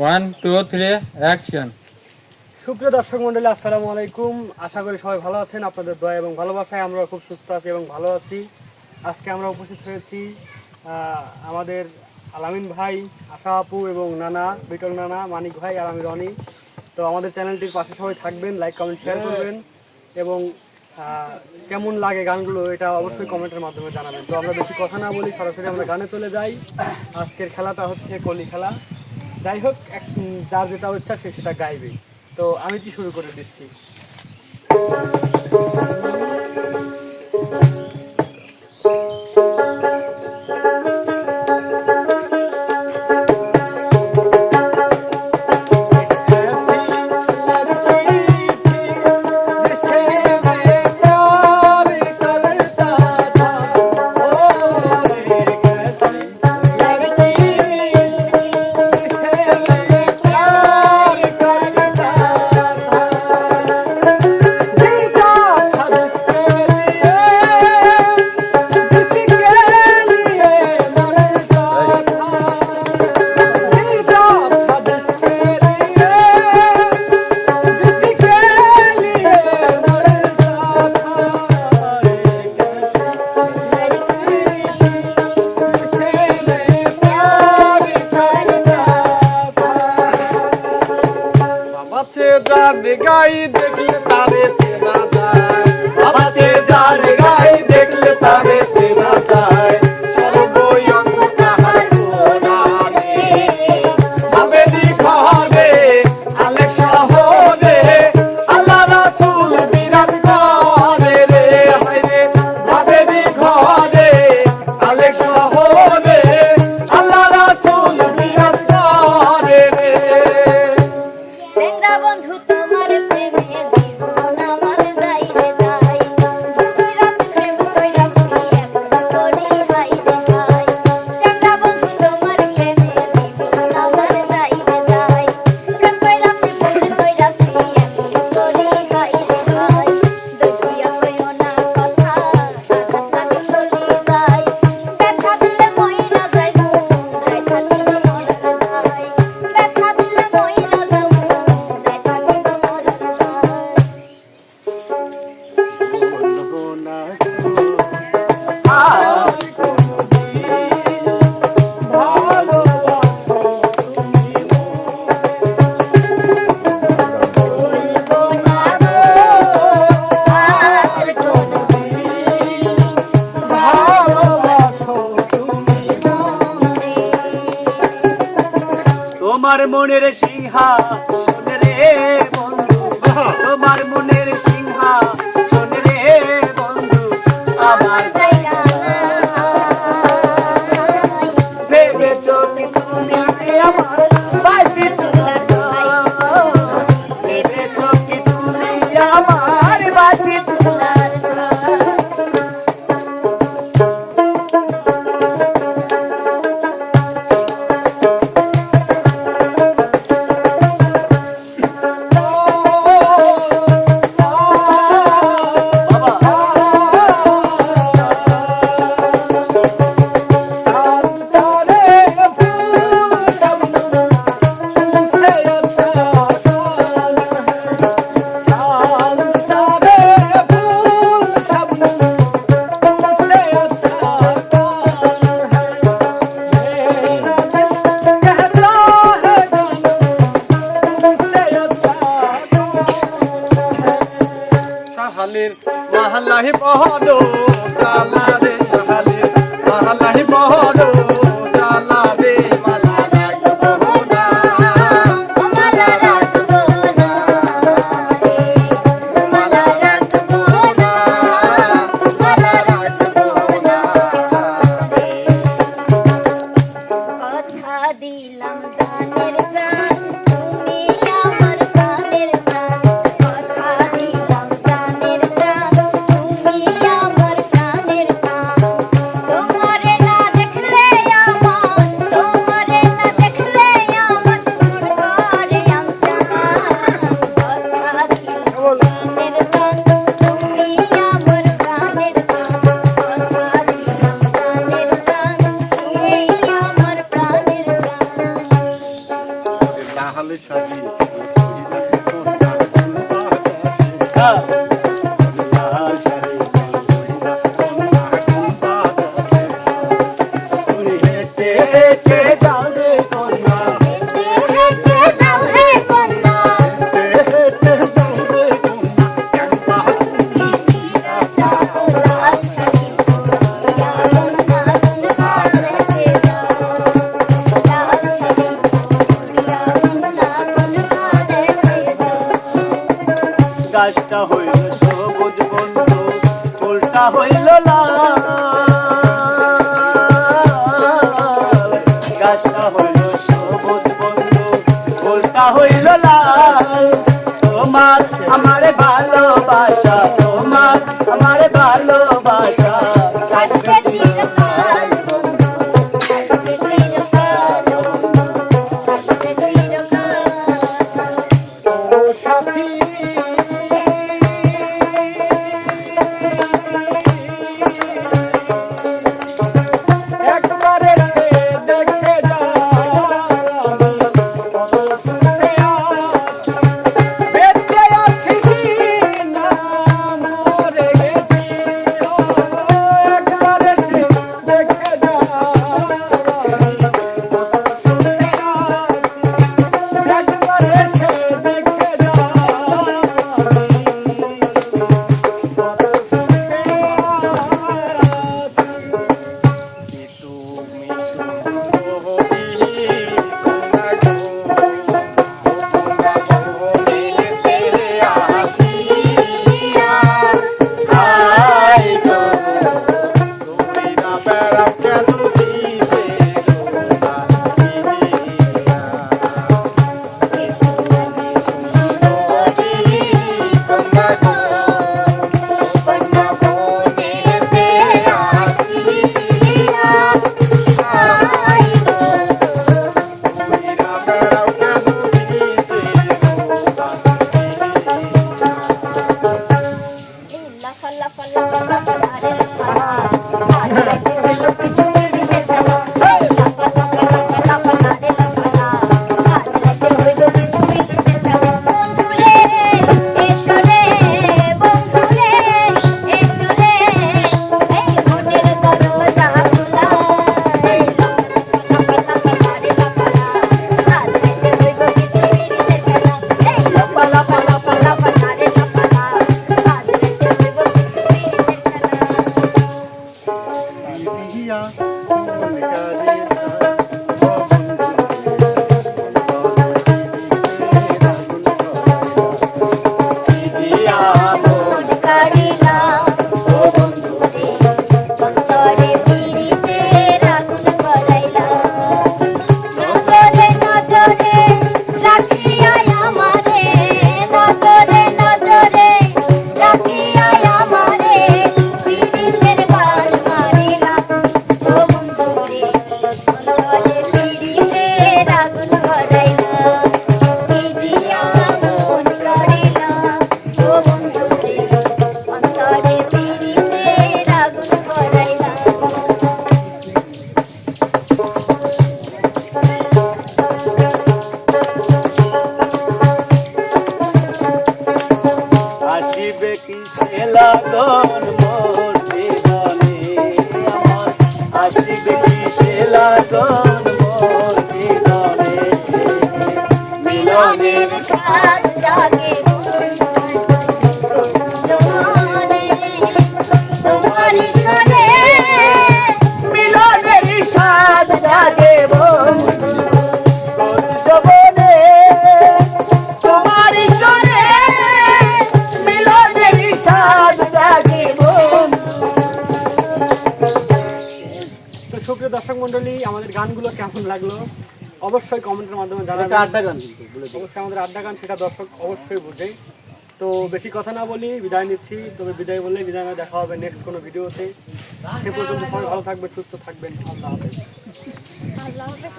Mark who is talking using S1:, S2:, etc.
S1: One two three action.
S2: সুপ্রিয় দর্শক মন্ডলী, আসসালামু আলাইকুম। আশা করি সবাই ভালো আছেন। আপনাদের দয়া এবং ভালোবাসায় আমরা খুব সুস্থ আছি এবং ভালো আছি। আজকে আমরা উপস্থিত হয়েছি আমাদের আলামিন ভাই, আশা আপু এবং নানা, বিটল নানা, মানিক ভাই আর আমি রনি। তো আমাদের চ্যানেলটির পাশে সবাই থাকবেন, লাইক কমেন্ট শেয়ার করবেন এবং কেমন লাগে গানগুলো এটা অবশ্যই কমেন্টের মাধ্যমে জানাবেন। তো আমরা বেশি কথা না বলি, সরাসরি আমরা গানে চলে যাই। আজকের খেলাটা হচ্ছে কলি খেলা। যাই হোক, যার যেটা ইচ্ছা সে সেটা গাইবে। তো আমি কি শুরু করে দিচ্ছি।
S3: গাই দেখলে তারে চেনা যায়, বাবাতে যার গাই দেখলে তারে চেনা যায়। সর্বয়ঙ্গ তাহার কোনারে আবেদি ঘরে আলেক শহরে আল্লাহ রাসূল বিরাজ করে রে। হায়রে আবেদি ঘরে আলেক শহরে আল্লাহ রাসূল বিরাজ করে রে।
S4: বন্ধু তোমার প্রেমে জীবন আমার যাই রে যাই, কইরাস প্রেম কইরাস এখন করি হাই রে হাই। চাঙ্গা বন্ধু তোমার প্রেমে জীবন আমার যাই রে যাই, প্রেম কইরাস এখন করি হাই রে হাই। দুইয়া কইও না কথা আঘাত লাগে চলি যায়, ব্যথা দিলে মইরা যাইবো রাইখা দিলে মরে যায়, ব্যথা দিলে মইরা যাবো রাইখা দিলে মরে যায়। বলবো না গো আর কোনদিন ভালোবাসো তুমি মনে।
S3: তোমার মনের সিংহাসন রে বন্ধু, তোমার মনের সিংহাসন রে বন্ধু,
S4: আমার জায়গা নাই,
S3: ভেবেছো কি তুমি আমার বাঁশি চুলার গান? ভেবেছো কি তুমি আমার বাঁশি চুলার
S4: চুলার ছাই।
S3: মহল্লাহি বহদো জালা রে শাহালির মহল্লাহি বহদো জালা রে মালা রাখবো না,
S4: মালা রাখবো না রে, মালা রাখবো না, মালা রাখবো না রে। কথা দিলাম জানের জান, তুমি আমার প্রাণের প্রাণ। কথা দিলাম জানের জান, তুমি আমার
S3: সাহালে সাজি কন্যা কন্যা লাল শাড়ি পরিনা কন্যা কন্যা তুমি হেঁটে হেঁটে যাও রে কন্যা
S4: হেঁটে যাও হে কন্যা
S3: হেঁটে যাও রে কন্যা একবার তুমি
S4: যাও লাল শাড়ি পরিয়া কন্যা কন্যা দেশে যাও লাল শাড়ি পরিয়া কন্যা কন্যা দেশে যাও
S3: গাছটা হইল সবুজ বন্ধু ফুলটা হইল লাল গাছটা হইল সবুজ বন্ধু ফুলটা হইল লাল তোমার আমারে ভালোবাসা তোমার আমারে ভালোবাসা
S4: কাটবে চিরকাল বন্ধু কাটবে চিরকাল বন্ধু কাটবে চিরকাল
S3: ও সাথী একবারে সে দেখে যা কত সুখে আছি বেঁচে আছি না মরে গেছি একবারে সে দেখে যা কত সুখে আছি একবারে সে দেখে যা কত সুখে আছি কি তুমি সুন্দরী কন্যা গো বনেতে আসিয়া আই গো তুমি না বেড়াও কেন দিবে রোদা দিদিয়া
S4: কন্যা গো কন্যা বনেতে আসিয়া আই গো
S3: তুমি না বেড়াও কেন দিবে রোদা দিদিয়া
S4: লাফা লাফা লাফা লাফা রে লাফা আজ রাতে হলো কিছু মিলিতে যাওয়া লাফা লাফা লাফা লাফা রে লাফা আজ রাতে হলো কিছু মিলিতে যাওয়া বন্ধুরে এসো রে বন্ধুরে এসো রে এই মনের দরজা খোলা এই লাফা লাফা রে লাফা আজ রাতে হলো কিছু মিলিতে যাওয়া এই লাফা লাফা লাফা লাফা রে লাফা আজ রাতে হলো কিছু মিলিতে যাওয়া
S3: দিদিয়া মন কারে না ও
S4: দিয়া মন কাড়িলা ও বন্ধুরে অন্তরে পিরিতে আগুন করাইলা নজরে নজরে রাখিয়া আমারে নজরে নজরে রাখিয়া আমারে পিরিতের বান মারিলা ও বন্ধুরে অন্তরে পিরিতে আগুন করাইলা দিয়া মন কাড়িলা ও বন্ধুরে অন্তরে পিরিতে আগুন করাইলা
S3: আসিবে কি সে লাগন মোর জীবনে আমার আসিবে কি সে লাগন মোর জীবনে
S4: মিলনের স্বাদ জাগে তোমারে তোমারি সনে
S3: মিলনের স্বাদ জাগে বন্ধু তোর জীবনে তোমার সনে মিলনের স্বাদ জাগে বন্ধু।
S2: তো সুপ্রিয় দর্শক মণ্ডলী, আমাদের গানগুলো কেমন লাগলো অবশ্যই কমেন্টের মাধ্যমে জানাবেন।
S3: আড্ডা গান
S2: অবশ্যই আমাদের আড্ডা গান, সেটা দর্শক অবশ্যই বোঝে। তো বেশি কথা না বলি বিদায় নিচ্ছি, তবে বিদায় বললে বিদায় না, দেখা হবে নেক্সট কোনো ভিডিওতে। সে পর্যন্ত সবাই ভালো থাকবেন, সুস্থ থাকবেন। আল্লাহ হাফেজ।
S4: আল্লাহ হাফেজ।